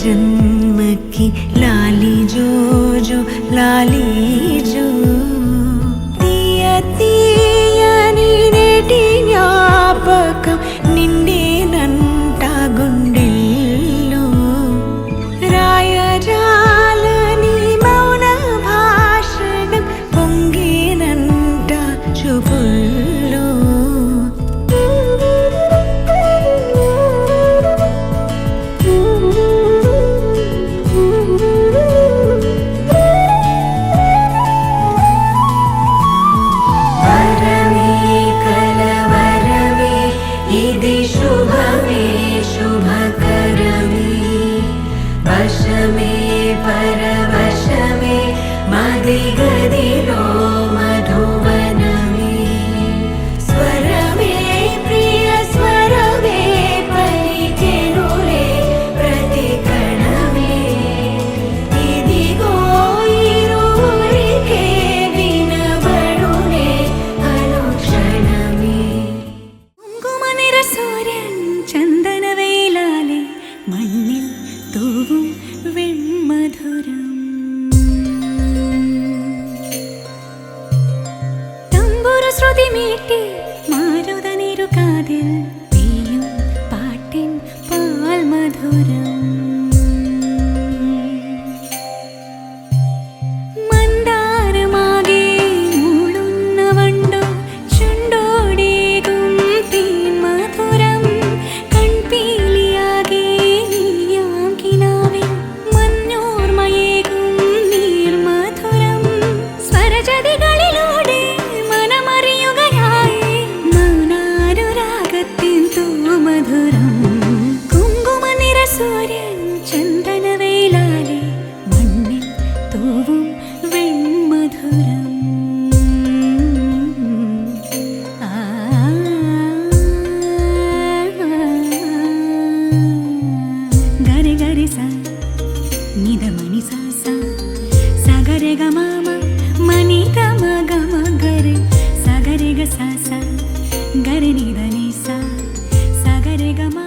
जन्म की लाली जो जो लाली जो तीया तीया नीनेटी జ్ఞాపకం నిండేనంట గుండెల్లో రాయజాలని మౌన భాషణం పొంగేనంట చూపుల్లో शुभमे शुभकरमे वशमे परवशमे मदिगदिलो मधुवनमे स्वरमे प्रिय स्वरमे पलिकेनुले प्रतिकणमे इदिगो इरुवरिके विनबडुने अनुक्षणमे सूर्यन चंदनवेलाले मण्णिल तूवुम वेण्मधुरम तंबुर श्रुति मीटी मारुदनिरु कादिल पेयुम पाट्टिन पाल मधुरम मंदारमागे मूळुन्न वंडु चुंडोडेगुम तीन मधुरम कण्पीलियागे नीयाम किनाविल मन्योर्मयेगुम नीर मधुरम स्वरजदिകളിലൂടെ മനമറിയുകയായി മൗനാനുരാഗത്തിൻ തൂമധുരം കുങ്കുമനിറ സൂര്യൻ ചന്ദനവേലാലെ മണ്ണിൽ തൂവും വെൺമധുരം गरे गरे सा निद मणि सा सा सगरे ग माम मणि ग म ग म गरे सगरे ग सा सा गरे निद नि सा सगरे ग मा